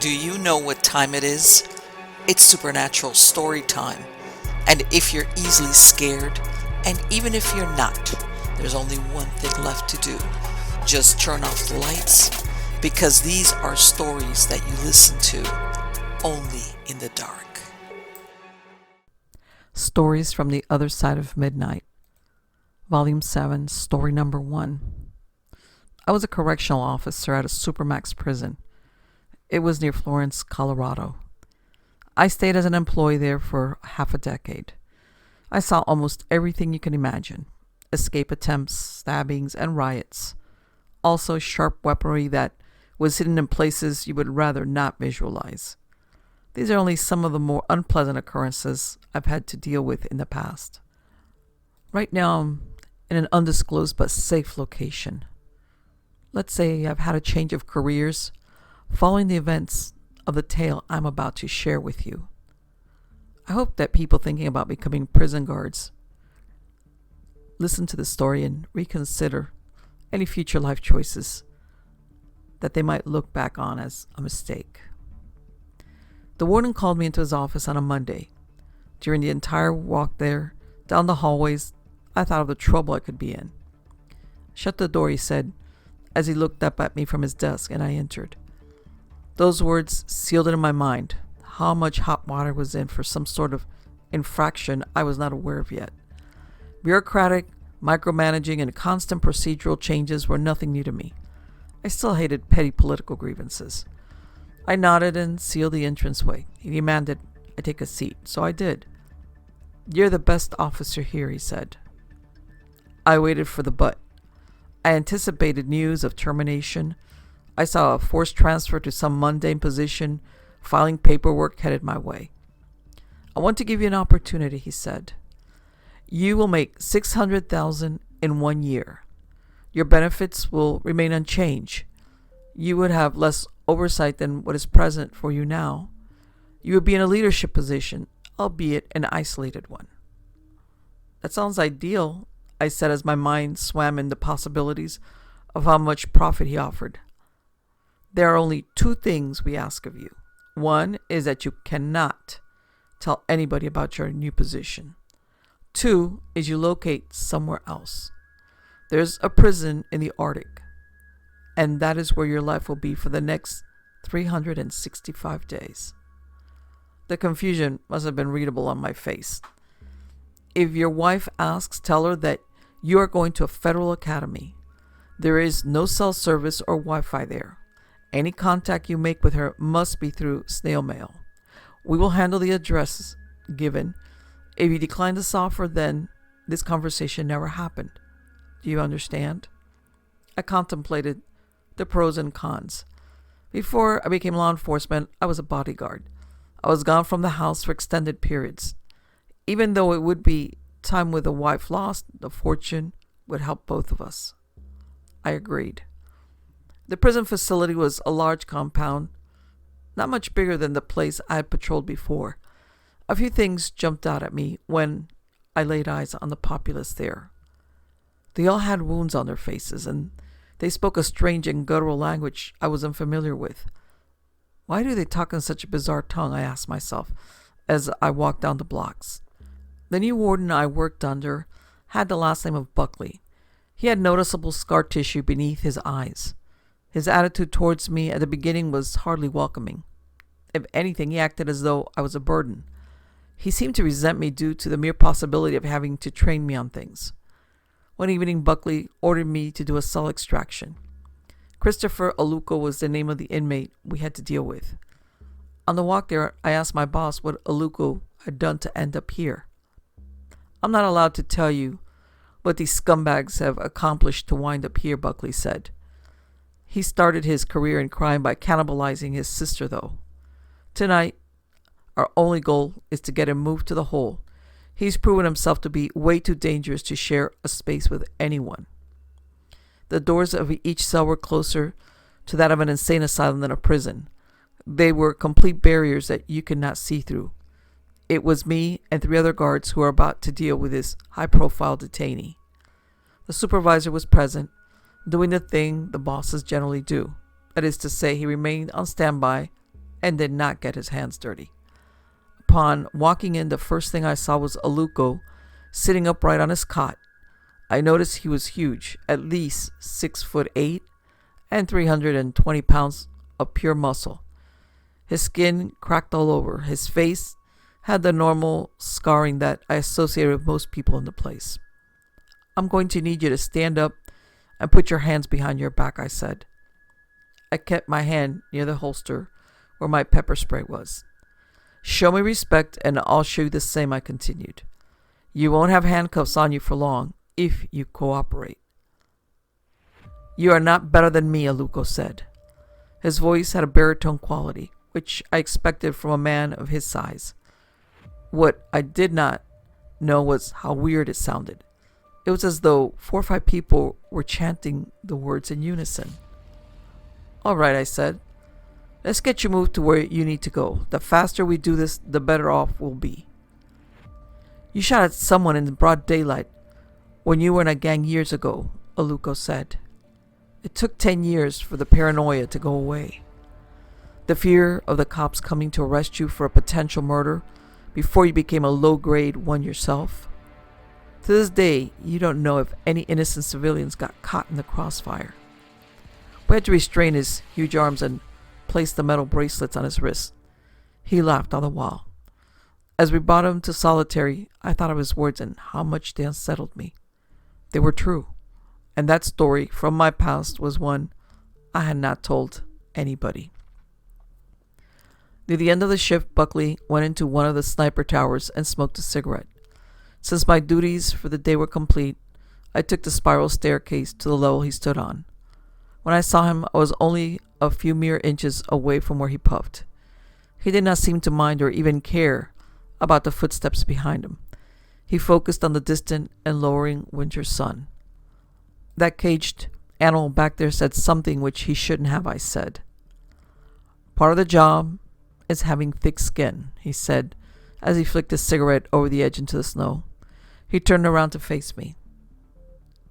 Do you know what time it is? It's supernatural story time. And if you're easily scared, and even if you're not, there's only one thing left to do. Just turn off the lights, because these are stories that you listen to only in the dark. Stories from the Other Side of Midnight, Volume 7, Story Number 1. I was a correctional officer at a supermax prison. It was near Florence, Colorado. I stayed as an employee there for half a decade. I saw almost everything you can imagine. Escape attempts, stabbings, and riots. Also sharp weaponry that was hidden in places you would rather not visualize. These are only some of the more unpleasant occurrences I've had to deal with in the past. Right now, I'm in an undisclosed but safe location. Let's say I've had a change of careers following the events of the tale I'm about to share with you. I hope that people thinking about becoming prison guards listen to the story and reconsider any future life choices that they might look back on as a mistake. The warden called me into his office on a Monday. During the entire walk there, down the hallways, I thought of the trouble I could be in. "Shut the door," he said, as he looked up at me from his desk, and I entered. Those words sealed it in my mind, how much hot water was in for some sort of infraction I was not aware of yet. Bureaucratic, micromanaging, and constant procedural changes were nothing new to me. I still hated petty political grievances. I nodded and sealed the entranceway. He demanded I take a seat, so I did. "You're the best officer here," he said. I waited for the but. I anticipated news of termination. I saw a forced transfer to some mundane position. Filing paperwork headed my way. "I want to give you an opportunity," he said. "You will make $600,000 in 1 year. Your benefits will remain unchanged. You would have less oversight than what is present for you now. You would be in a leadership position, albeit an isolated one." "That sounds ideal," I said as my mind swam in the possibilities of how much profit he offered. "There are only 2 things we ask of you. One is that you cannot tell anybody about your new position. 2 is you locate somewhere else. There's a prison in the Arctic, and that is where your life will be for the next 365 days. The confusion must have been readable on my face. "If your wife asks, tell her that you are going to a federal academy. There is no cell service or Wi-Fi there. Any contact you make with her must be through snail mail. We will handle the addresses given. If you decline this offer, then this conversation never happened. Do you understand?" I contemplated the pros and cons. Before I became law enforcement, I was a bodyguard. I was gone from the house for extended periods. Even though it would be time with a wife lost, the fortune would help both of us. I agreed. The prison facility was a large compound, not much bigger than the place I had patrolled before. A few things jumped out at me when I laid eyes on the populace there. They all had wounds on their faces, and they spoke a strange and guttural language I was unfamiliar with. Why do they talk in such a bizarre tongue, I asked myself as I walked down the blocks. The new warden I worked under had the last name of Buckley. He had noticeable scar tissue beneath his eyes. His attitude towards me at the beginning was hardly welcoming. If anything, he acted as though I was a burden. He seemed to resent me due to the mere possibility of having to train me on things. One evening, Buckley ordered me to do a cell extraction. Christopher Aluko was the name of the inmate we had to deal with. On the walk there, I asked my boss what Aluko had done to end up here. "I'm not allowed to tell you what these scumbags have accomplished to wind up here," Buckley said. "He started his career in crime by cannibalizing his sister, though. Tonight, our only goal is to get him moved to the hole. He's proven himself to be way too dangerous to share a space with anyone." The doors of each cell were closer to that of an insane asylum than a prison. They were complete barriers that you could not see through. It was me and 3 other guards who were about to deal with this high-profile detainee. The supervisor was present, doing the thing the bosses generally do. That is to say, he remained on standby and did not get his hands dirty. Upon walking in, the first thing I saw was Aluko sitting upright on his cot. I noticed he was huge, at least 6'8" and 320 pounds of pure muscle. His skin cracked all over. His face had the normal scarring that I associate with most people in the place. "I'm going to need you to stand up and put your hands behind your back," I said. I kept my hand near the holster where my pepper spray was. "Show me respect and I'll show you the same," I continued. "You won't have handcuffs on you for long if you cooperate." "You are not better than me," Aluko said. His voice had a baritone quality, which I expected from a man of his size. What I did not know was how weird it sounded. It was as though 4 or 5 people were chanting the words in unison. "All right," I said. "Let's get you moved to where you need to go. The faster we do this, the better off we'll be." "You shot at someone in broad daylight when you were in a gang years ago," Aluko said. It took 10 years for the paranoia to go away. The fear of the cops coming to arrest you for a potential murder before you became a low-grade one yourself. To this day, you don't know if any innocent civilians got caught in the crossfire. We had to restrain his huge arms and place the metal bracelets on his wrists. He laughed all the while. As we brought him to solitary, I thought of his words and how much they unsettled me. They were true, and that story from my past was one I had not told anybody. Near the end of the shift, Buckley went into one of the sniper towers and smoked a cigarette. Since my duties for the day were complete, I took the spiral staircase to the level he stood on. When I saw him, I was only a few mere inches away from where he puffed. He did not seem to mind or even care about the footsteps behind him. He focused on the distant and lowering winter sun. "That caged animal back there said something which he shouldn't have," I said. "Part of the job is having thick skin," he said as he flicked his cigarette over the edge into the snow. He turned around to face me.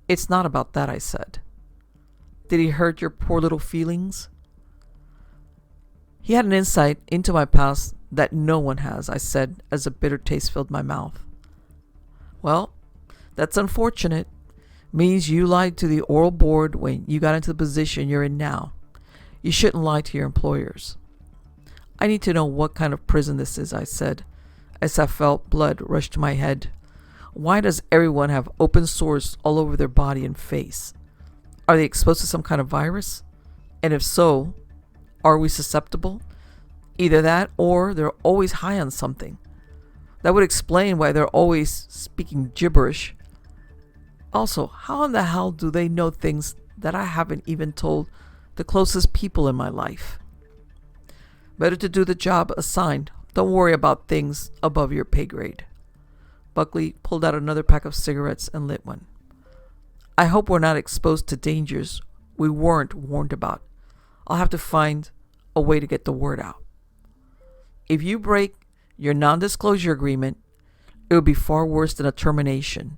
"It's not about that," I said. "Did he hurt your poor little feelings?" He had an insight into my past that no one has, I said as a bitter taste filled my mouth. "Well, that's unfortunate. Means you lied to the oral board when you got into the position you're in now. You shouldn't lie to your employers." "I need to know what kind of prison this is," I said, as I felt blood rush to my head. "Why does everyone have open sores all over their body and face? Are they exposed to some kind of virus? And if so, are we susceptible? Either that or they're always high on something. That would explain why they're always speaking gibberish. Also, how in the hell do they know things that I haven't even told the closest people in my life? Better to do the job assigned. Don't worry about things above your pay grade." Buckley pulled out another pack of cigarettes and lit one. "I hope we're not exposed to dangers we weren't warned about. I'll have to find a way to get the word out. If you break your non-disclosure agreement, it would be far worse than a termination.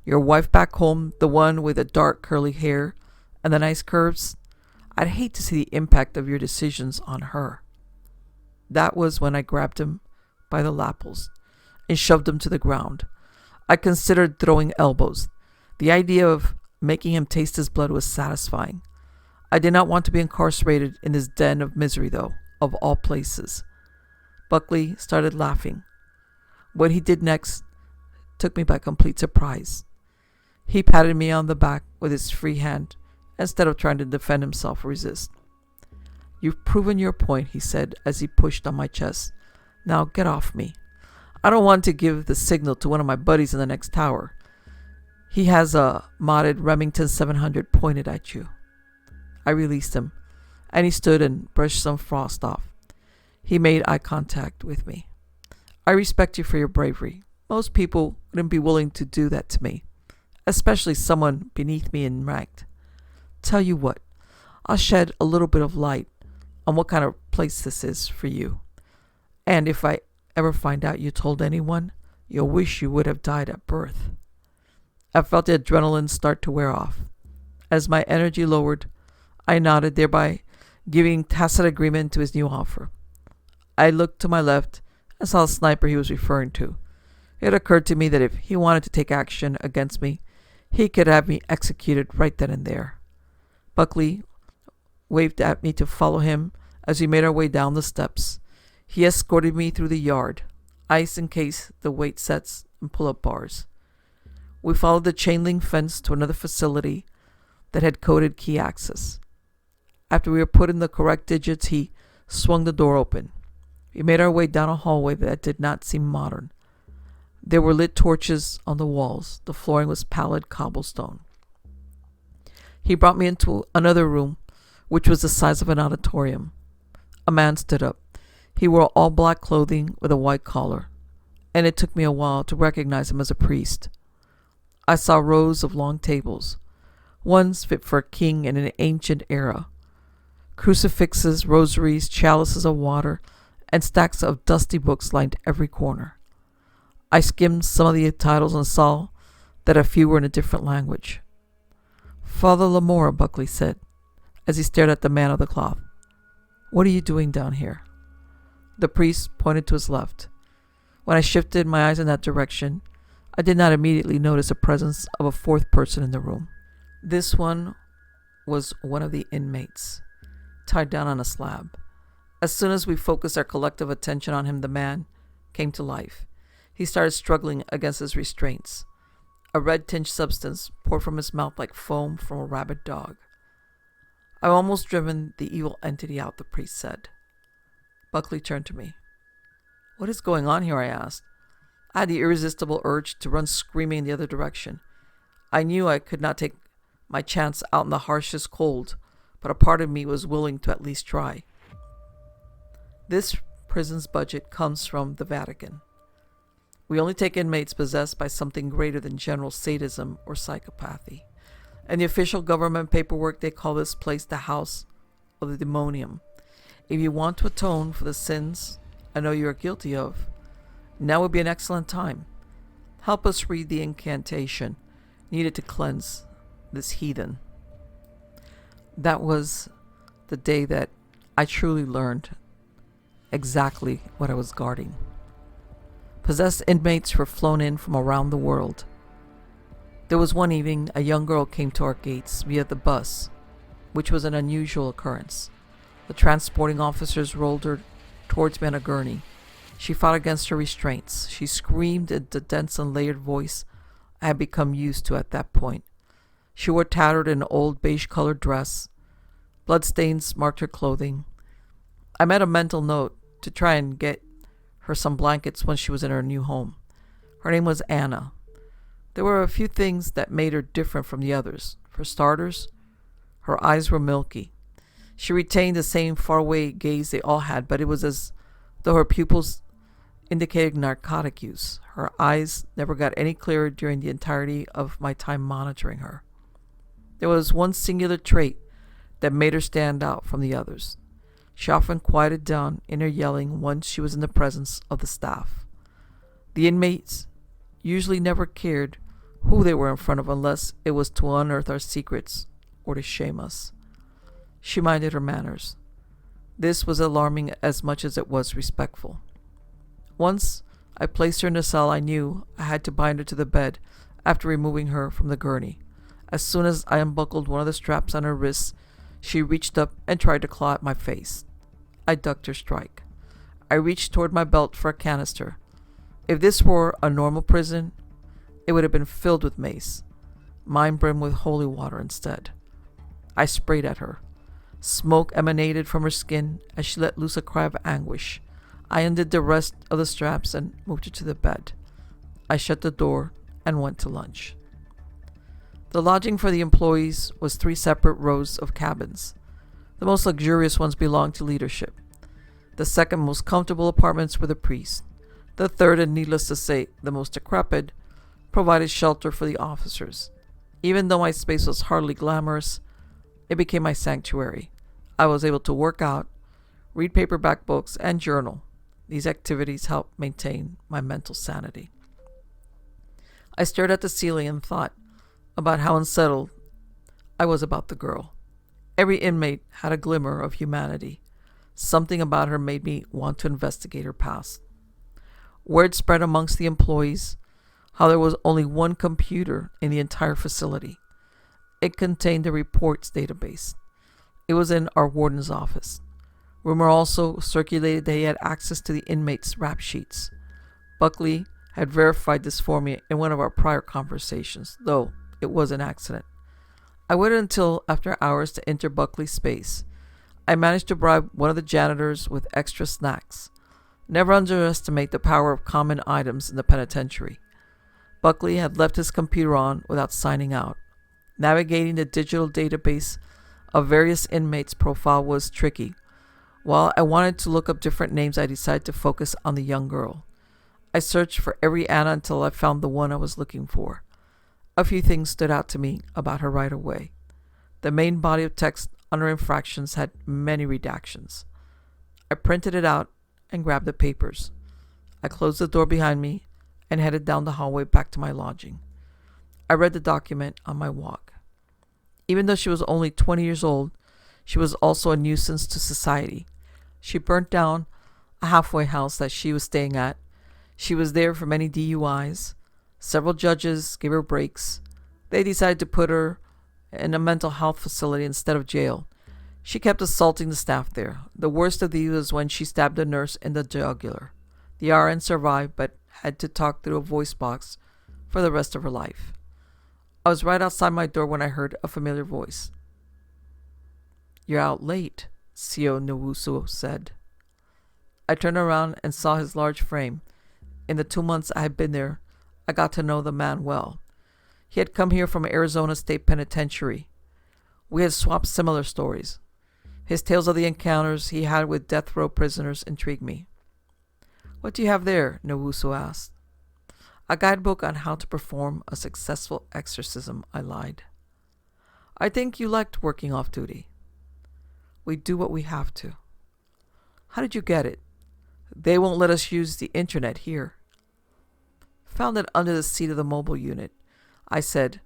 Your wife back home, the one with the dark curly hair and the nice curves, I'd hate to see the impact of your decisions on her." That was when I grabbed him by the lapels and shoved him to the ground. I considered throwing elbows. The idea of making him taste his blood was satisfying. I did not want to be incarcerated in this den of misery, though, of all places. Buckley started laughing. What he did next took me by complete surprise. He patted me on the back with his free hand instead of trying to defend himself or resist. "You've proven your point," he said as he pushed on my chest. "Now get off me. I don't want to give the signal to one of my buddies in the next tower. He has a modded Remington 700 pointed at you." I released him, and he stood and brushed some frost off. He made eye contact with me. "I respect you for your bravery. Most people wouldn't be willing to do that to me, especially someone beneath me in rank. Tell you what, I'll shed a little bit of light on what kind of place this is for you. And if I ever find out you told anyone, you'll wish you would have died at birth." I felt the adrenaline start to wear off. As my energy lowered, I nodded, thereby giving tacit agreement to his new offer. I looked to my left and saw the sniper he was referring to. It occurred to me that if he wanted to take action against me, he could have me executed right then and there. Buckley waved at me to follow him as we made our way down the steps. He escorted me through the yard, ice in case the weight sets and pull-up bars. We followed the chain link fence to another facility that had coded key access. After we were put in the correct digits, he swung the door open. We made our way down a hallway that did not seem modern. There were lit torches on the walls. The flooring was pallid cobblestone. He brought me into another room, which was the size of an auditorium. A man stood up. He wore all black clothing with a white collar, and it took me a while to recognize him as a priest. I saw rows of long tables, ones fit for a king in an ancient era. Crucifixes, rosaries, chalices of water, and stacks of dusty books lined every corner. I skimmed some of the titles and saw that a few were in a different language. "Father Lamora," Buckley said, as he stared at the man of the cloth. "What are you doing down here?" The priest pointed to his left. When I shifted my eyes in that direction, I did not immediately notice the presence of a fourth person in the room. This one was one of the inmates, tied down on a slab. As soon as we focused our collective attention on him, the man came to life. He started struggling against his restraints. A red-tinged substance poured from his mouth like foam from a rabid dog. "I've almost driven the evil entity out," the priest said. Buckley turned to me. "What is going on here?" I asked. I had the irresistible urge to run screaming in the other direction. I knew I could not take my chance out in the harshest cold, but a part of me was willing to at least try. This prison's budget comes from the Vatican. We only take inmates possessed by something greater than general sadism or psychopathy. In the official government paperwork, they call this place the House of the Demonium. If you want to atone for the sins I know you are guilty of, now would be an excellent time. Help us read the incantation needed to cleanse this heathen. That was the day that I truly learned exactly what I was guarding. Possessed inmates were flown in from around the world. There was one evening a young girl came to our gates via the bus, which was an unusual occurrence. The transporting officers rolled her towards me on a gurney. She fought against her restraints. She screamed in the dense and layered voice I had become used to at that point. She wore tattered and old beige-colored dress. Bloodstains marked her clothing. I made a mental note to try and get her some blankets when she was in her new home. Her name was Anna. There were a few things that made her different from the others. For starters, her eyes were milky. She retained the same faraway gaze they all had, but it was as though her pupils indicated narcotic use. Her eyes never got any clearer during the entirety of my time monitoring her. There was one singular trait that made her stand out from the others. She often quieted down in her yelling once she was in the presence of the staff. The inmates usually never cared who they were in front of unless it was to unearth our secrets or to shame us. She minded her manners. This was alarming as much as it was respectful. Once I placed her in a cell I knew I had to bind her to the bed after removing her from the gurney. As soon as I unbuckled one of the straps on her wrists, she reached up and tried to claw at my face. I ducked her strike. I reached toward my belt for a canister. If this were a normal prison, it would have been filled with mace. Mine brimmed with holy water instead. I sprayed at her. Smoke emanated from her skin as she let loose a cry of anguish. I undid the rest of the straps and moved her to the bed. I shut the door and went to lunch. The lodging for the employees was 3 separate rows of cabins. The most luxurious ones belonged to leadership. The second most comfortable apartments were the priests. The third, and needless to say, the most decrepit, provided shelter for the officers. Even though my space was hardly glamorous, it became my sanctuary. I was able to work out, read paperback books, and journal. These activities helped maintain my mental sanity. I stared at the ceiling and thought about how unsettled I was about the girl. Every inmate had a glimmer of humanity. Something about her made me want to investigate her past. Word spread amongst the employees how there was only one computer in the entire facility. It contained the reports database. It was in our warden's office. Rumor also circulated that he had access to the inmates' rap sheets. Buckley had verified this for me in one of our prior conversations, though it was an accident. I waited until after hours to enter Buckley's space. I managed to bribe one of the janitors with extra snacks. Never underestimate the power of common items in the penitentiary. Buckley had left his computer on without signing out. Navigating the digital database of various inmates' profile was tricky. While I wanted to look up different names, I decided to focus on the young girl. I searched for every Anna until I found the one I was looking for. A few things stood out to me about her right away. The main body of text on her infractions had many redactions. I printed it out and grabbed the papers. I closed the door behind me and headed down the hallway back to my lodging. I read the document on my walk. Even though she was only 20 years old, she was also a nuisance to society. She burnt down a halfway house that she was staying at. She was there for many DUIs. Several judges gave her breaks. They decided to put her in a mental health facility instead of jail. She kept assaulting the staff there. The worst of these was when she stabbed a nurse in the jugular. The RN survived, but had to talk through a voice box for the rest of her life. I was right outside my door when I heard a familiar voice. "You're out late," Sio Nwusu said. I turned around and saw his large frame. In the 2 months I had been there, I got to know the man well. He had come here from Arizona State Penitentiary. We had swapped similar stories. His tales of the encounters he had with death row prisoners intrigued me. "What do you have there?" Nwusu asked. "A guidebook on how to perform a successful exorcism," I lied. "I think you liked working off duty." "We do what we have to." "How did you get it?" "They won't let us use the internet here." "Found it under the seat of the mobile unit," I said.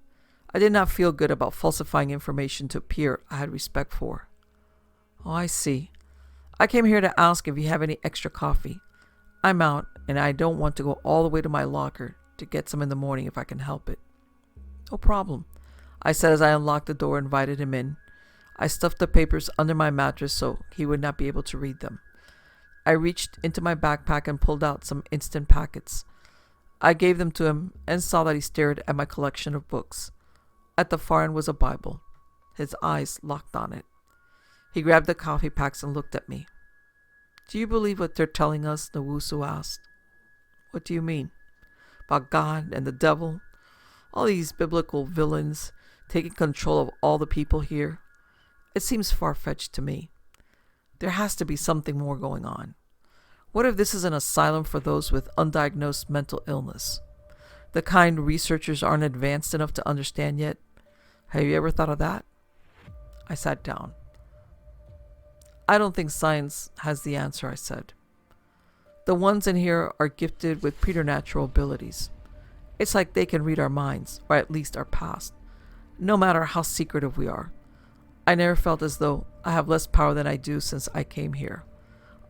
I did not feel good about falsifying information to appear I had respect for. "Oh, I see. I came here to ask if you have any extra coffee. I'm out, and I don't want to go all the way to my locker to get some in the morning if I can help it." "No problem," I said as I unlocked the door and invited him in. I stuffed the papers under my mattress so he would not be able to read them. I reached into my backpack and pulled out some instant packets. I gave them to him and saw that he stared at my collection of books. At the far end was a Bible. His eyes locked on it. He grabbed the coffee packs and looked at me. "Do you believe what they're telling us?" Nwusu asked. "What do you mean? About God and the devil? All these biblical villains taking control of all the people here? It seems far-fetched to me. There has to be something more going on. What if this is an asylum for those with undiagnosed mental illness? The kind researchers aren't advanced enough to understand yet. Have you ever thought of that?" I sat down. "I don't think science has the answer," I said. "The ones in here are gifted with preternatural abilities. It's like they can read our minds, or at least our past, no matter how secretive we are. I never felt as though I have less power than I do since I came here.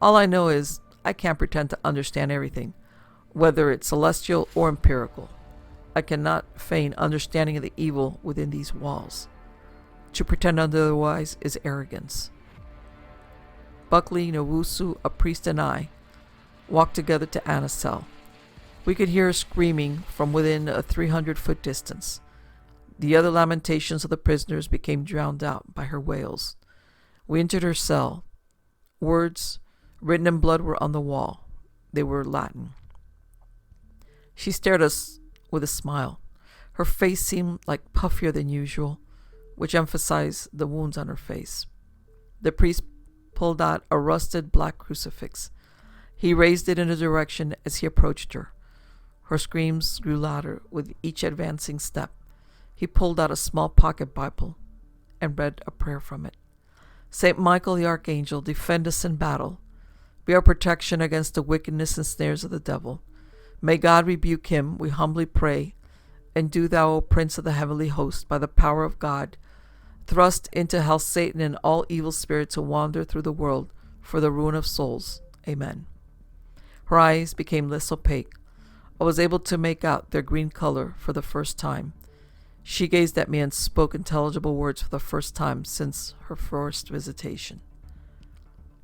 All I know is I can't pretend to understand everything, whether it's celestial or empirical. I cannot feign understanding of the evil within these walls. To pretend otherwise is arrogance." Buckley, Nwusu, a priest, and I walked together to Anna's cell. We could hear her screaming from within a 300-foot distance. The other lamentations of the prisoners became drowned out by her wails. We entered her cell. Words written in blood were on the wall. They were Latin. She stared at us with a smile. Her face seemed like puffier than usual, which emphasized the wounds on her face. The priest pulled out a rusted black crucifix. He raised it in a direction as he approached her. Her screams grew louder with each advancing step. He pulled out a small pocket Bible and read a prayer from it. "Saint Michael the Archangel, defend us in battle. Be our protection against the wickedness and snares of the devil. May God rebuke him, we humbly pray. And do thou, O Prince of the heavenly host, by the power of God, thrust into hell Satan and all evil spirits who wander through the world for the ruin of souls. Amen. Her eyes became less opaque. I was able to make out their green color for the first time. She gazed at me and spoke intelligible words for the first time since her first visitation.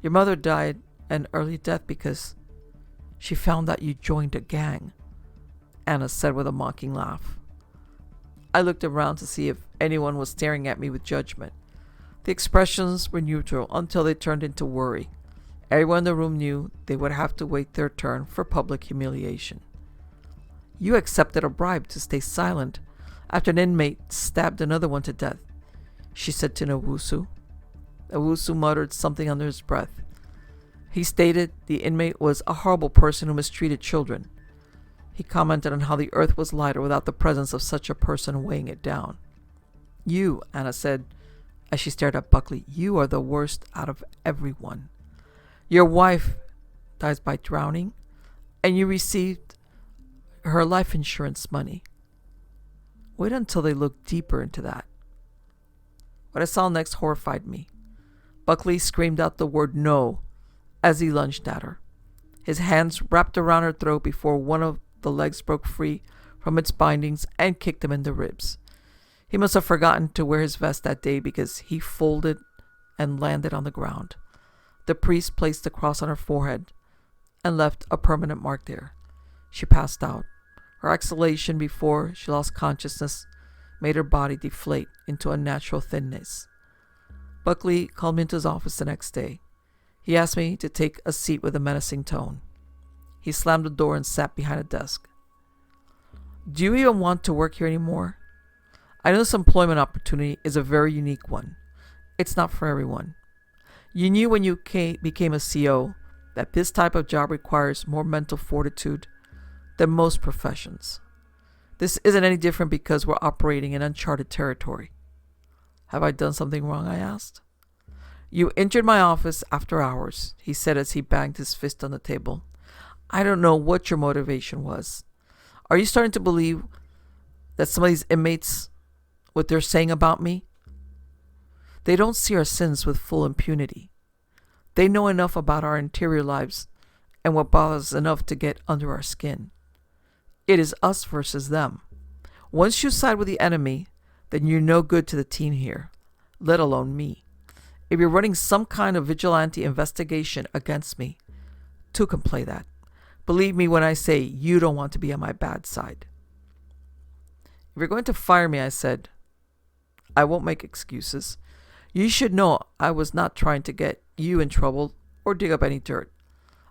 Your mother died an early death because she found that you joined a gang, Anna said with a mocking laugh. I looked around to see if anyone was staring at me with judgment. The expressions were neutral until they turned into worry. Everyone in the room knew they would have to wait their turn for public humiliation. You accepted a bribe to stay silent after an inmate stabbed another one to death, she said to Owusu. Owusu muttered something under his breath. He stated the inmate was a horrible person who mistreated children. He commented on how the earth was lighter without the presence of such a person weighing it down. You, Anna said, as she stared at Buckley, you are the worst out of everyone. Your wife dies by drowning, and you received her life insurance money. Wait until they look deeper into that. What I saw next horrified me. Buckley screamed out the word no as he lunged at her. His hands wrapped around her throat before one of the legs broke free from its bindings and kicked him in the ribs. He must have forgotten to wear his vest that day because he folded and landed on the ground. The priest placed the cross on her forehead and left a permanent mark there. She passed out. Her exhalation before she lost consciousness made her body deflate into unnatural thinness. Buckley called me into his office the next day. He asked me to take a seat with a menacing tone. He slammed the door and sat behind a desk. Do you even want to work here anymore? I know this employment opportunity is a very unique one. It's not for everyone. You knew when you became a CO that this type of job requires more mental fortitude than most professions. This isn't any different because we're operating in uncharted territory. Have I done something wrong? I asked. You entered my office after hours, he said as he banged his fist on the table. I don't know what your motivation was. Are you starting to believe that some of these inmates, what they're saying about me? They don't see our sins with full impunity. They know enough about our interior lives and what bothers us enough to get under our skin. It is us versus them. Once you side with the enemy, then you're no good to the team here, let alone me. If you're running some kind of vigilante investigation against me, two can play that. Believe me when I say you don't want to be on my bad side. If you're going to fire me, I said, I won't make excuses. You should know I was not trying to get you in trouble or dig up any dirt.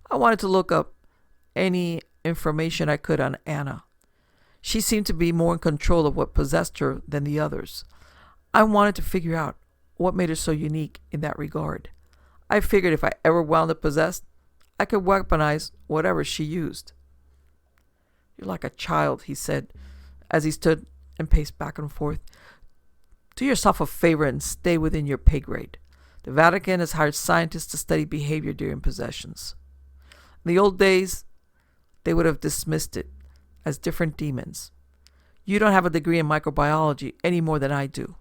I wanted to look up any information I could on Anna. She seemed to be more in control of what possessed her than the others. I wanted to figure out what made her so unique in that regard. I figured if I ever wound up possessed, I could weaponize whatever she used. You're like a child, he said, as he stood and paced back and forth. Do yourself a favor and stay within your pay grade. The Vatican has hired scientists to study behavior during possessions. In the old days, they would have dismissed it as different demons. You don't have a degree in microbiology any more than I do.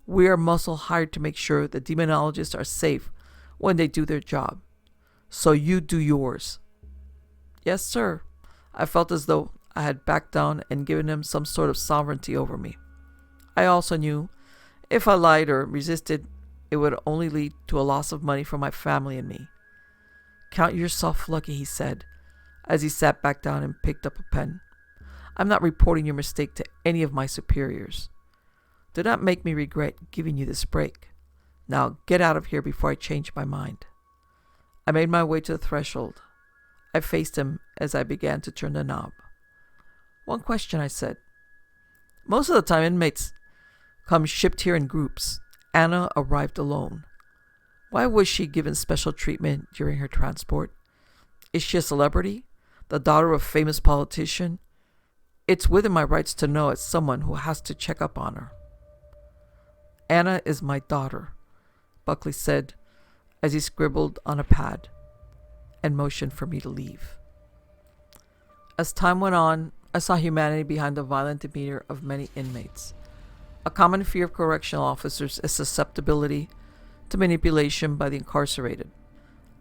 We are muscle hired to make sure the demonologists are safe when they do their job. So you do yours. Yes, sir. I felt as though I had backed down and given them some sort of sovereignty over me. I also knew if I lied or resisted, it would only lead to a loss of money for my family and me. Count yourself lucky, he said, as he sat back down and picked up a pen. I'm not reporting your mistake to any of my superiors. Do not make me regret giving you this break. Now get out of here before I change my mind. I made my way to the threshold. I faced him as I began to turn the knob. One question, I said. Most of the time inmates come shipped here in groups. Anna arrived alone. Why was she given special treatment during her transport? Is she a celebrity? The daughter of a famous politician? It's within my rights to know as someone who has to check up on her. Anna is my daughter, Buckley said as he scribbled on a pad and motioned for me to leave. As time went on, I saw humanity behind the violent demeanor of many inmates. A common fear of correctional officers is susceptibility to manipulation by the incarcerated.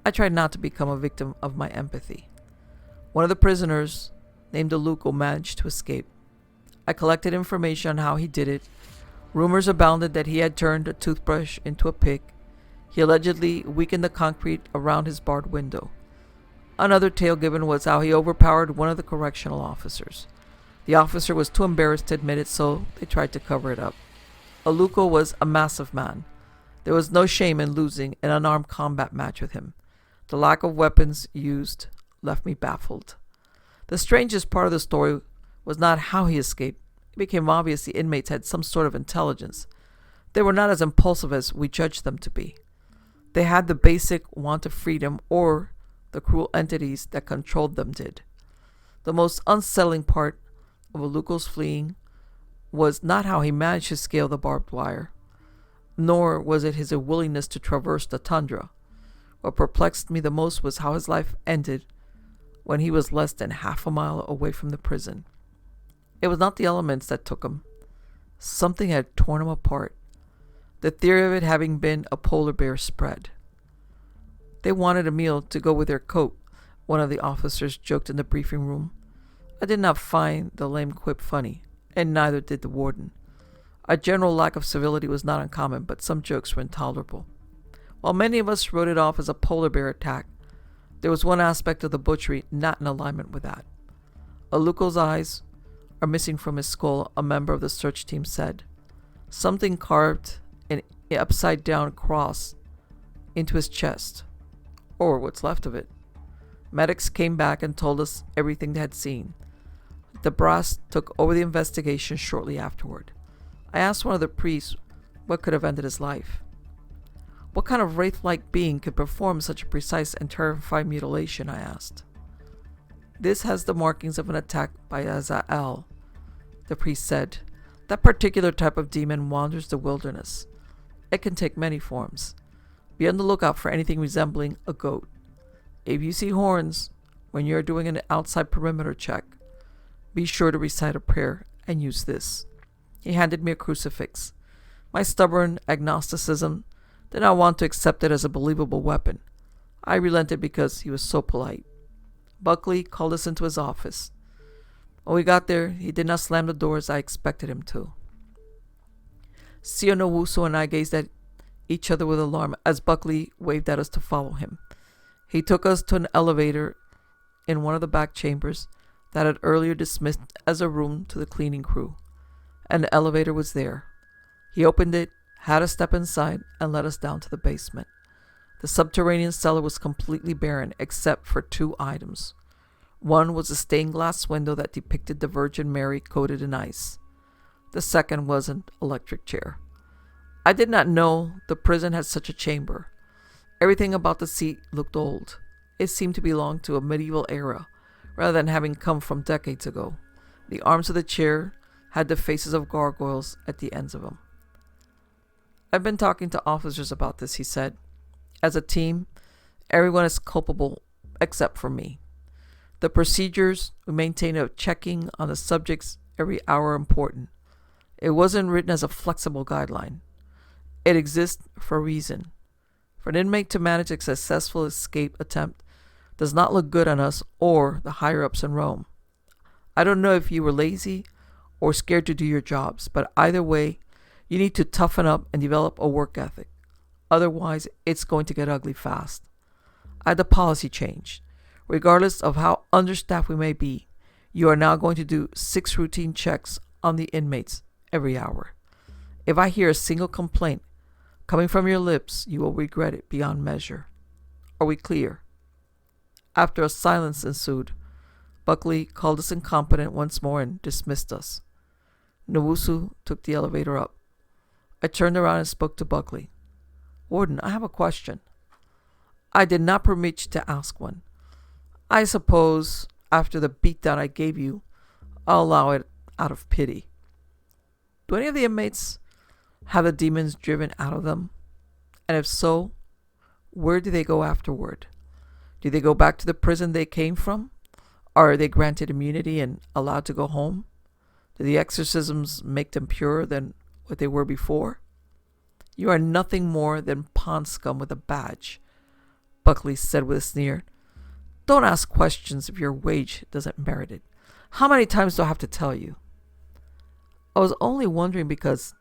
I tried not to become a victim of my empathy. One of the prisoners, named Aluko, managed to escape. I collected information on how he did it. Rumors abounded that he had turned a toothbrush into a pick. He allegedly weakened the concrete around his barred window. Another tale given was how he overpowered one of the correctional officers. The officer was too embarrassed to admit it, so they tried to cover it up. Aluko was a massive man. There was no shame in losing an unarmed combat match with him. The lack of weapons used left me baffled. The strangest part of the story was not how he escaped. It became obvious the inmates had some sort of intelligence. They were not as impulsive as we judged them to be. They had the basic want of freedom, or the cruel entities that controlled them did. The most unsettling part of Aluko's fleeing was not how he managed to scale the barbed wire, nor was it his willingness to traverse the tundra. What perplexed me the most was how his life ended when he was less than half a mile away from the prison. It was not the elements that took him. Something had torn him apart. The theory of it having been a polar bear spread. They wanted a meal to go with their coat, one of the officers joked in the briefing room. I did not find the lame quip funny, and neither did the warden. A general lack of civility was not uncommon, but some jokes were intolerable. While many of us wrote it off as a polar bear attack, there was one aspect of the butchery not in alignment with that. Aluko's eyes are missing from his skull, a member of the search team said. Something carved an upside-down cross into his chest, or what's left of it. Medics came back and told us everything they had seen. The brass took over the investigation shortly afterward. I asked one of the priests what could have ended his life. What kind of wraith-like being could perform such a precise and terrifying mutilation, I asked. This has the markings of an attack by Azael, the priest said. That particular type of demon wanders the wilderness. It can take many forms. Be on the lookout for anything resembling a goat. If you see horns when you are doing an outside perimeter check, be sure to recite a prayer and use this. He handed me a crucifix. My stubborn agnosticism did not want to accept it as a believable weapon. I relented because he was so polite. Buckley called us into his office. When we got there, he did not slam the door as I expected him to. Sio Nowusu and I gazed at each other with alarm as Buckley waved at us to follow him. He took us to an elevator in one of the back chambers that had earlier dismissed as a room to the cleaning crew. An elevator was there. He opened it, had us step inside, and led us down to the basement. The subterranean cellar was completely barren except for two items. One was a stained glass window that depicted the Virgin Mary coated in ice. The second was an electric chair. I did not know the prison had such a chamber. Everything about the seat looked old. It seemed to belong to a medieval era, rather than having come from decades ago. The arms of the chair had the faces of gargoyles at the ends of them. I've been talking to officers about this, he said. As a team, everyone is culpable except for me. The procedures we maintain of checking on the subjects every hour are important. It wasn't written as a flexible guideline. It exists for a reason. For an inmate to manage a successful escape attempt does not look good on us or the higher-ups in Rome. I don't know if you were lazy or scared to do your jobs, but either way, you need to toughen up and develop a work ethic. Otherwise, it's going to get ugly fast. I had the policy changed. Regardless of how understaffed we may be, you are now going to do 6 routine checks on the inmates every hour. If I hear a single complaint coming from your lips, you will regret it beyond measure. Are we clear? After a silence ensued, Buckley called us incompetent once more and dismissed us. Nowusu took the elevator up. I turned around and spoke to Buckley. Warden, I have a question. I did not permit you to ask one. I suppose, after the beatdown I gave you, I'll allow it out of pity. Do any of the inmates have the demons driven out of them? And if so, where do they go afterward? Do they go back to the prison they came from? Or are they granted immunity and allowed to go home? Do the exorcisms make them purer than what they were before? You are nothing more than pond scum with a badge. Buckley said with a sneer. Don't ask questions if your wage doesn't merit it. How many times do I have to tell you? I was only wondering because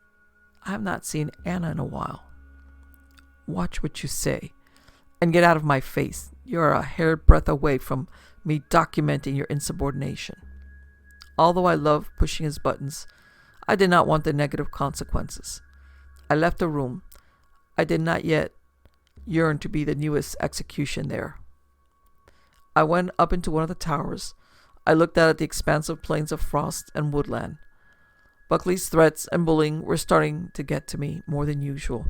I have not seen Anna in a while. Watch what you say and get out of my face. You're a hairbreadth away from me documenting your insubordination. Although I love pushing his buttons, I did not want the negative consequences. I left the room. I did not yet yearn to be the newest execution there. I went up into one of the towers. I looked out at the expansive plains of frost and woodland. Buckley's threats and bullying were starting to get to me more than usual.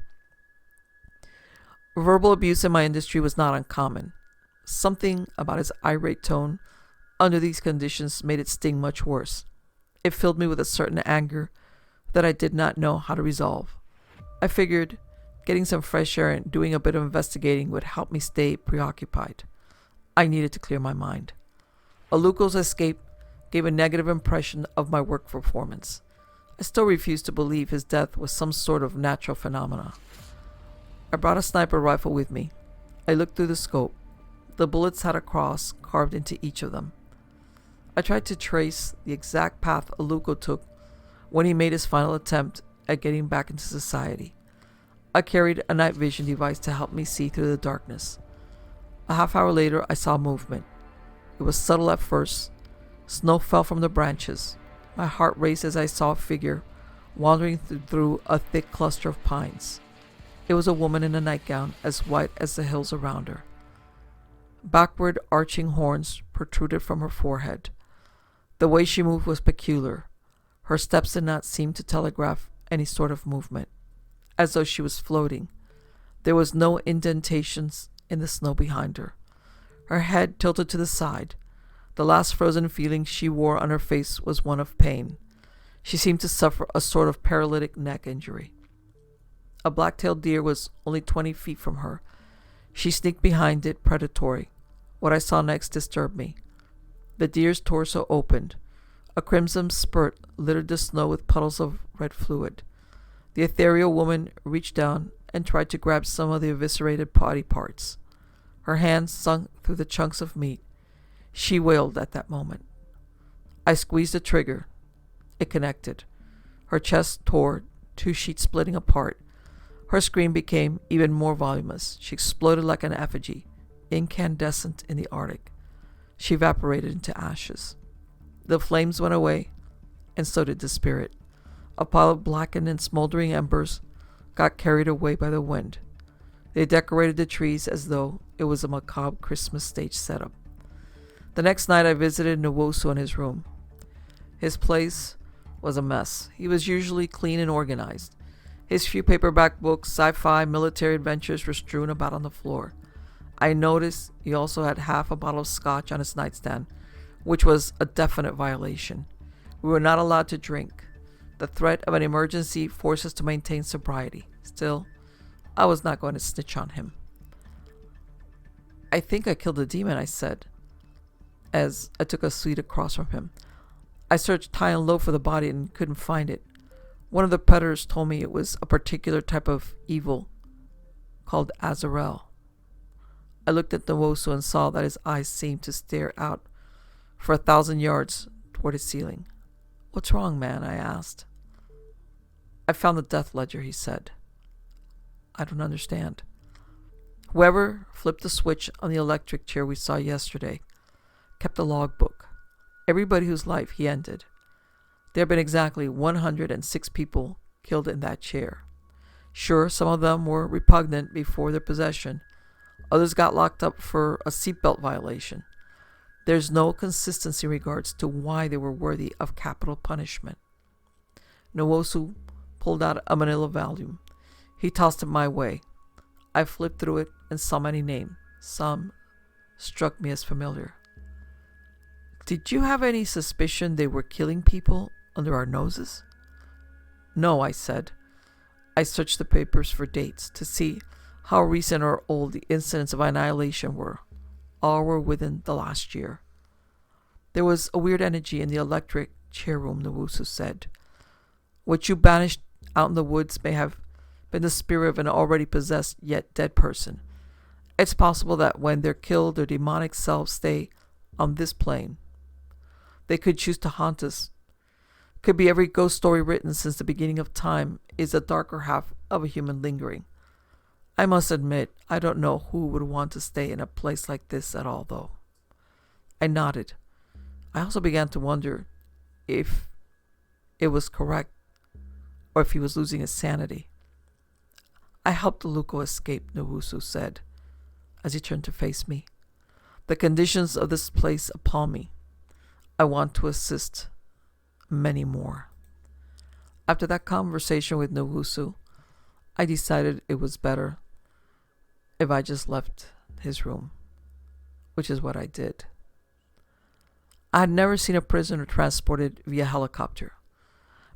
Verbal abuse in my industry was not uncommon. Something about his irate tone under these conditions made it sting much worse. It filled me with a certain anger that I did not know how to resolve. I figured getting some fresh air and doing a bit of investigating would help me stay preoccupied. I needed to clear my mind. Aluko's escape gave a negative impression of my work performance. I still refused to believe his death was some sort of natural phenomena. I brought a sniper rifle with me. I looked through the scope. The bullets had a cross carved into each of them. I tried to trace the exact path Aluko took when he made his final attempt at getting back into society. I carried a night vision device to help me see through the darkness. A half hour later, I saw movement. It was subtle at first. Snow fell from the branches. My heart raced as I saw a figure wandering through a thick cluster of pines. It was a woman in a nightgown as white as the hills around her. Backward arching horns protruded from her forehead. The way she moved was peculiar. Her steps did not seem to telegraph any sort of movement, as though she was floating. There was no indentations in the snow behind her. Her head tilted to the side. The last frozen feeling she wore on her face was one of pain. She seemed to suffer a sort of paralytic neck injury. A black-tailed deer was only 20 feet from her. She sneaked behind it, predatory. What I saw next disturbed me. The deer's torso opened. A crimson spurt littered the snow with puddles of red fluid. The ethereal woman reached down and tried to grab some of the eviscerated body parts. Her hands sunk through the chunks of meat. She wailed at that moment. I squeezed the trigger. It connected. Her chest tore, two sheets splitting apart. Her scream became even more voluminous. She exploded like an effigy, incandescent in the Arctic. She evaporated into ashes. The flames went away, and so did the spirit. A pile of blackened and smoldering embers got carried away by the wind. They decorated the trees as though it was a macabre Christmas stage setup. The next night I visited Nwosu in his room. His place was a mess. He was usually clean and organized. His few paperback books, sci-fi, military adventures were strewn about on the floor. I noticed he also had half a bottle of scotch on his nightstand, which was a definite violation. We were not allowed to drink. The threat of an emergency forced us to maintain sobriety. Still, I was not going to snitch on him. I think I killed a demon, I said, as I took a seat across from him. I searched high and low for the body and couldn't find it. One of the peddlers told me it was a particular type of evil called Azrael. I looked at Nwosu and saw that his eyes seemed to stare out for 1,000 yards toward his ceiling. "What's wrong, man?" I asked. "I found the death ledger," he said. "I don't understand." Whoever flipped the switch on the electric chair we saw yesterday kept a logbook. Everybody whose life he ended. There have been exactly 106 people killed in that chair. Sure, some of them were repugnant before their possession. Others got locked up for a seatbelt violation. There's no consistency in regards to why they were worthy of capital punishment. Nwosu pulled out a manila volume. He tossed it my way. I flipped through it and saw many names. Some struck me as familiar. "Did you have any suspicion they were killing people under our noses?" "No," I said. I searched the papers for dates to see how recent or old the incidents of annihilation were. All were within the last year. There was a weird energy in the electric chair room, Nwosu said. What you banished out in the woods may have been the spirit of an already possessed yet dead person. It's possible that when they're killed, their demonic selves stay on this plane. They could choose to haunt us. Could be every ghost story written since the beginning of time is the darker half of a human lingering. I must admit, I don't know who would want to stay in a place like this at all, though. I nodded. I also began to wonder if it was correct or if he was losing his sanity. I helped Luco escape, Nowusu said, as he turned to face me. The conditions of this place appall me. I want to assist many more. After that conversation with Nowusu, I decided it was better if I just left his room, which is what I did. I had never seen a prisoner transported via helicopter.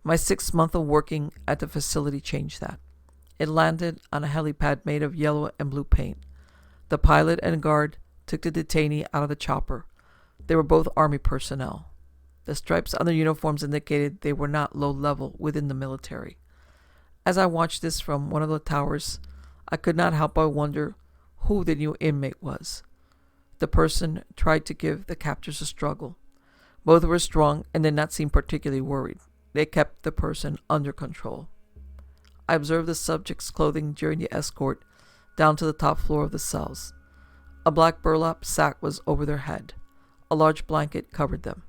My 6 months of working at the facility changed that. It landed on a helipad made of yellow and blue paint. The pilot and guard took the detainee out of the chopper. They were both Army personnel. The stripes on their uniforms indicated they were not low level within the military. As I watched this from one of the towers, I could not help but wonder who the new inmate was. The person tried to give the captors a struggle. Both were strong and did not seem particularly worried. They kept the person under control. I observed the subject's clothing during the escort down to the top floor of the cells. A black burlap sack was over their head. A large blanket covered them.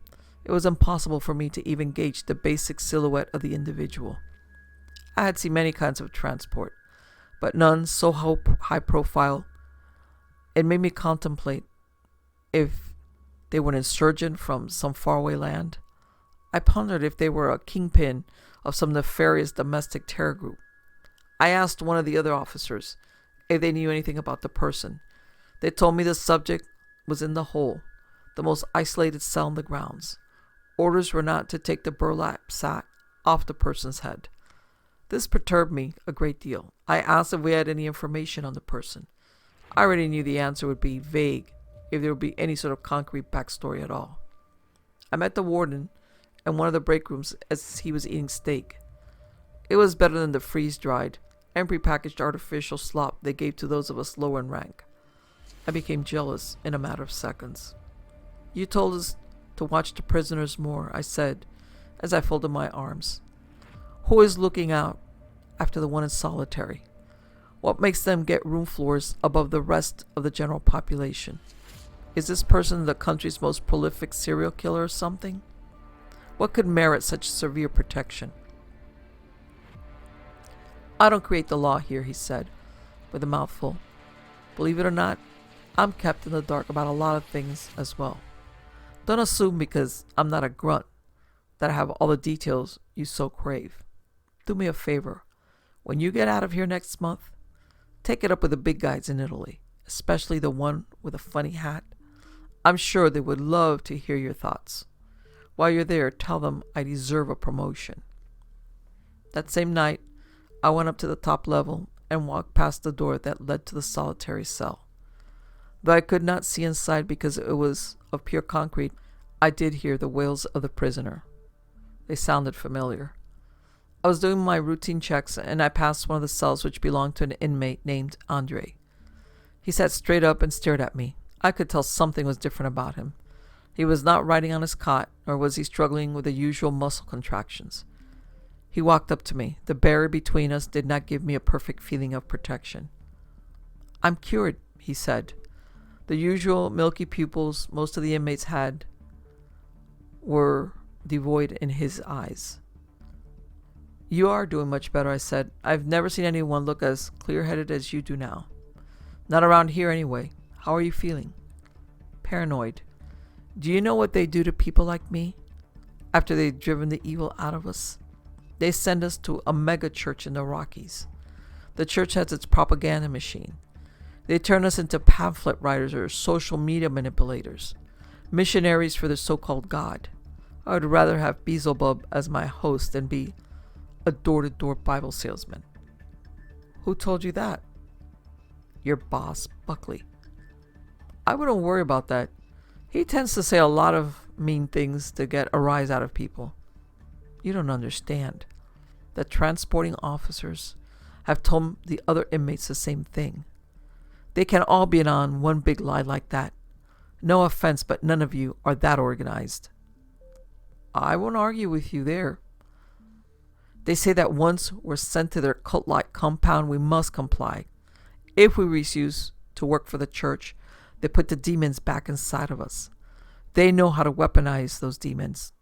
It was impossible for me to even gauge the basic silhouette of the individual. I had seen many kinds of transport, but none so high profile. It made me contemplate if they were an insurgent from some faraway land. I pondered if they were a kingpin of some nefarious domestic terror group. I asked one of the other officers if they knew anything about the person. They told me the subject was in the hole, the most isolated cell in the grounds. Orders were not to take the burlap sack off the person's head. This perturbed me a great deal. I asked if we had any information on the person. I already knew the answer would be vague if there would be any sort of concrete backstory at all. I met the warden in one of the break rooms as he was eating steak. It was better than the freeze-dried and prepackaged artificial slop they gave to those of us lower in rank. I became jealous in a matter of seconds. You told us to watch the prisoners more, I said, as I folded my arms. Who is looking out after the one in solitary? What makes them get room floors above the rest of the general population? Is this person the country's most prolific serial killer or something? What could merit such severe protection? I don't create the law here, he said, with a mouthful. Believe it or not, I'm kept in the dark about a lot of things as well. Don't assume because I'm not a grunt that I have all the details you so crave. Do me a favor. When you get out of here next month, take it up with the big guys in Italy, especially the one with a funny hat. I'm sure they would love to hear your thoughts. While you're there, tell them I deserve a promotion. That same night, I went up to the top level and walked past the door that led to the solitary cell. Though I could not see inside because it was of pure concrete, I did hear the wails of the prisoner. They sounded familiar. I was doing my routine checks and I passed one of the cells which belonged to an inmate named Andre. He sat straight up and stared at me. I could tell something was different about him. He was not riding on his cot, nor was he struggling with the usual muscle contractions. He walked up to me. The barrier between us did not give me a perfect feeling of protection. I'm cured, he said. The usual milky pupils most of the inmates had were devoid in his eyes. You are doing much better, I said. I've never seen anyone look as clear-headed as you do now. Not around here anyway. How are you feeling? Paranoid. Do you know what they do to people like me after they've driven the evil out of us? They send us to a mega church in the Rockies. The church has its propaganda machine. They turn us into pamphlet writers or social media manipulators, missionaries for the so-called God. I would rather have Beelzebub as my host than be a door-to-door Bible salesman. Who told you that? Your boss, Buckley. I wouldn't worry about that. He tends to say a lot of mean things to get a rise out of people. You don't understand. The transporting officers have told the other inmates the same thing. They can all be in on one big lie like that. No offense, but none of you are that organized. I won't argue with you there. They say that once we're sent to their cult-like compound, we must comply. If we refuse to work for the church, they put the demons back inside of us. They know how to weaponize those demons.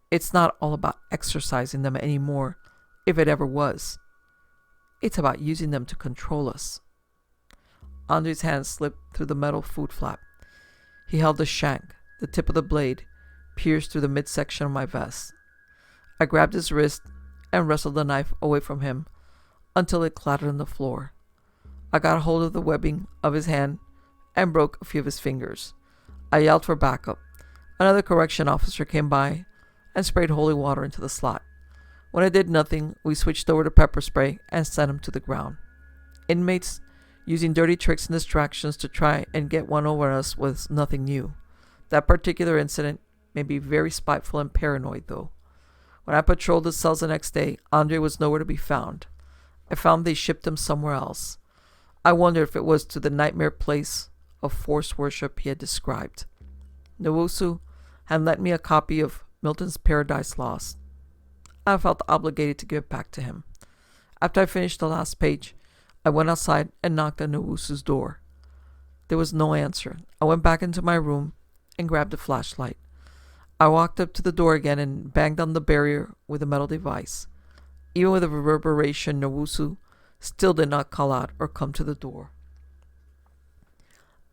It's not all about exorcising them anymore, if it ever was. It's about using them to control us. Andre's hand slipped through the metal food flap. He held the shank, the tip of the blade, pierced through the midsection of my vest. I grabbed his wrist and wrestled the knife away from him until it clattered on the floor. I got a hold of the webbing of his hand and broke a few of his fingers. I yelled for backup. Another correction officer came by and sprayed holy water into the slot. When it did nothing, we switched over to pepper spray and sent him to the ground. Inmates using dirty tricks and distractions to try and get one over on us was nothing new. That particular incident made me very spiteful and paranoid, though. When I patrolled the cells the next day, Andre was nowhere to be found. I found they shipped him somewhere else. I wondered if it was to the nightmare place of forced worship he had described. Nwosu had lent me a copy of Milton's Paradise Lost. I felt obligated to give it back to him. After I finished the last page, I went outside and knocked on Nwosu's door. There was no answer. I went back into my room and grabbed a flashlight. I walked up to the door again and banged on the barrier with a metal device. Even with a reverberation, Nwosu still did not call out or come to the door.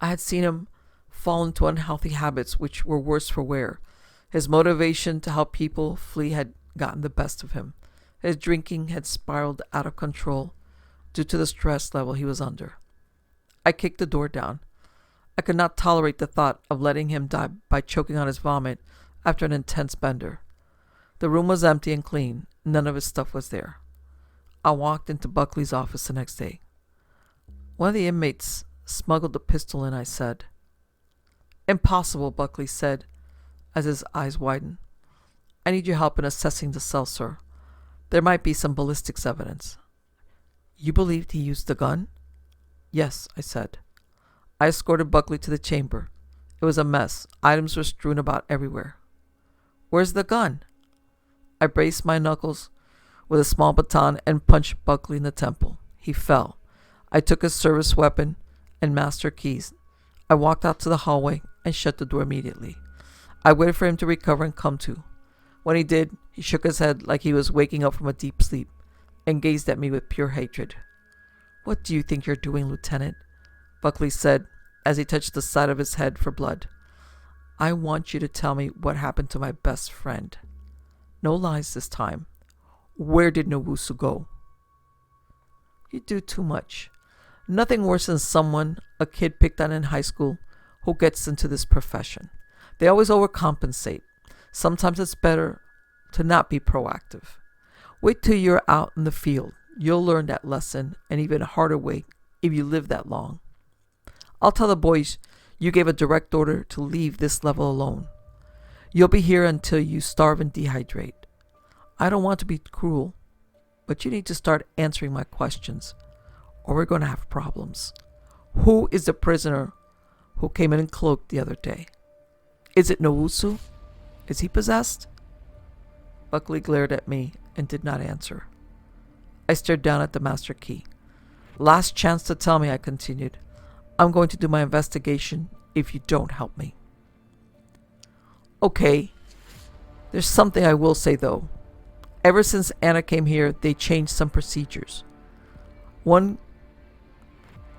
I had seen him fall into unhealthy habits which were worse for wear. His motivation to help people flee had gotten the best of him. His drinking had spiraled out of control due to the stress level he was under. I kicked the door down. I could not tolerate the thought of letting him die by choking on his vomit after an intense bender. The room was empty and clean. None of his stuff was there. I walked into Buckley's office the next day. One of the inmates smuggled a pistol in, I said. Impossible, Buckley said, as his eyes widened. I need your help in assessing the cell, sir. There might be some ballistics evidence. You believed he used the gun? Yes, I said. I escorted Buckley to the chamber. It was a mess. Items were strewn about everywhere. Where's the gun? I braced my knuckles with a small baton and punched Buckley in the temple. He fell. I took his service weapon and master keys. I walked out to the hallway and shut the door immediately. I waited for him to recover and come to. When he did, he shook his head like he was waking up from a deep sleep and gazed at me with pure hatred. What do you think you're doing, Lieutenant? Buckley said as he touched the side of his head for blood. I want you to tell me what happened to my best friend. No lies this time. Where did Nwosu go? You do too much. Nothing worse than someone a kid picked on in high school who gets into this profession. They always overcompensate. Sometimes it's better to not be proactive. Wait till you're out in the field. You'll learn that lesson an even harder way if you live that long. I'll tell the boys you gave a direct order to leave this level alone. You'll be here until you starve and dehydrate. I don't want to be cruel, but you need to start answering my questions, or we're going to have problems. Who is the prisoner who came in cloaked the other day? Is it Nwosu? Is he possessed? Buckley glared at me and did not answer. I stared down at the master key. Last chance to tell me, I continued. I'm going to do my investigation if you don't help me. Okay. There's something I will say, though. Ever since Anna came here, they changed some procedures. One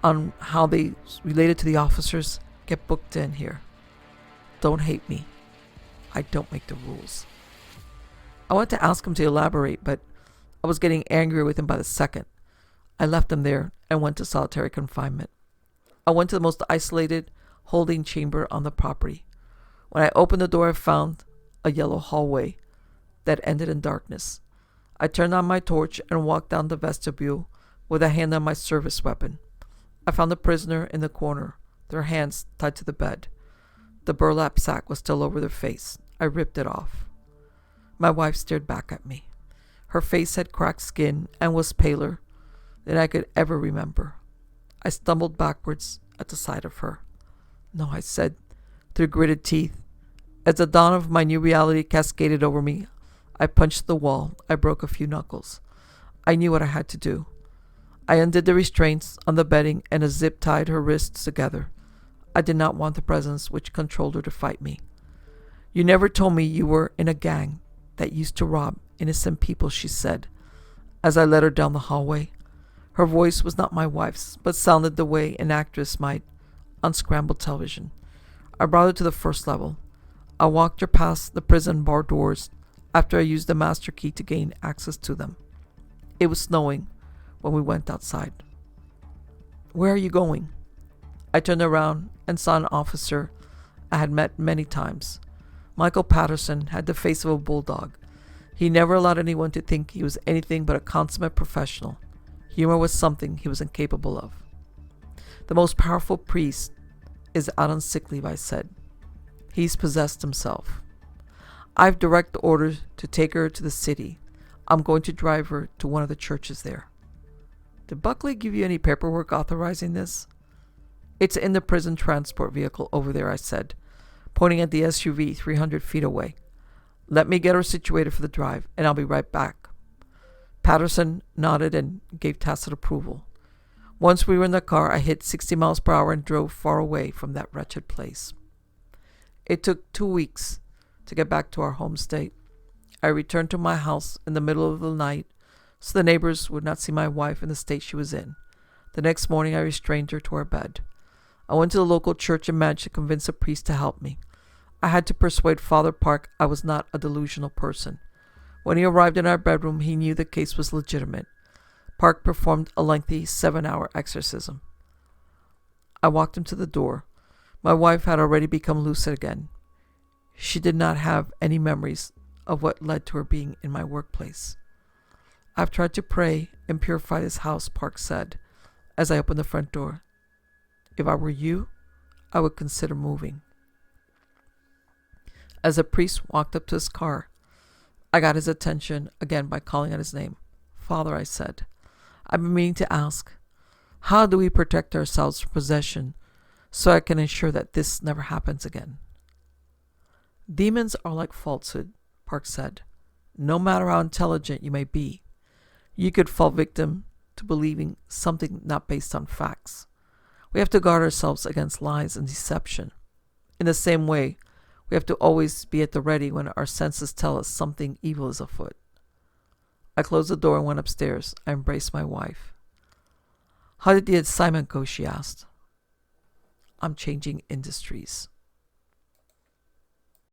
on how they related to the officers get booked in here. Don't hate me. I don't make the rules. I wanted to ask him to elaborate, but I was getting angrier with him by the second. I left him there and went to solitary confinement. I went to the most isolated holding chamber on the property. When I opened the door, I found a yellow hallway that ended in darkness. I turned on my torch and walked down the vestibule with a hand on my service weapon. I found the prisoner in the corner, their hands tied to the bed. The burlap sack was still over their face. I ripped it off. My wife stared back at me. Her face had cracked skin and was paler than I could ever remember. I stumbled backwards at the sight of her. No, I said, through gritted teeth. As the dawn of my new reality cascaded over me, I punched the wall. I broke a few knuckles. I knew what I had to do. I undid the restraints on the bedding and zip-tied her wrists together. I did not want the presence which controlled her to fight me. You never told me you were in a gang that used to rob innocent people, she said, as I led her down the hallway. Her voice was not my wife's, but sounded the way an actress might on scrambled television. I brought her to the first level. I walked her past the prison bar doors after I used the master key to gain access to them. It was snowing when we went outside. Where are you going? I turned around and saw an officer I had met many times. Michael Patterson had the face of a bulldog. He never allowed anyone to think he was anything but a consummate professional. Humor was something he was incapable of. The most powerful priest is out on sick leave, I said. He's possessed himself. I've direct orders to take her to the city. I'm going to drive her to one of the churches there. Did Buckley give you any paperwork authorizing this? It's in the prison transport vehicle over there, I said, pointing at the SUV 300 feet away. Let me get her situated for the drive, and I'll be right back. Patterson nodded and gave tacit approval. Once we were in the car, I hit 60 miles per hour and drove far away from that wretched place. It took 2 weeks to get back to our home state. I returned to my house in the middle of the night so the neighbors would not see my wife in the state she was in. The next morning, I restrained her to her bed. I went to the local church and managed to convince a priest to help me. I had to persuade Father Park I was not a delusional person. When he arrived in our bedroom, he knew the case was legitimate. Park performed a lengthy 7-hour exorcism. I walked him to the door. My wife had already become lucid again. She did not have any memories of what led to her being in my workplace. I've tried to pray and purify this house, Park said, as I opened the front door. If I were you, I would consider moving. As the priest walked up to his car, I got his attention again by calling out his name. Father, I said, I've been meaning to ask, how do we protect ourselves from possession so I can ensure that this never happens again? Demons are like falsehood, Park said. No matter how intelligent you may be, you could fall victim to believing something not based on facts. We have to guard ourselves against lies and deception. In the same way, we have to always be at the ready when our senses tell us something evil is afoot. I closed the door and went upstairs. I embraced my wife. How did the assignment go, she asked. I'm changing industries.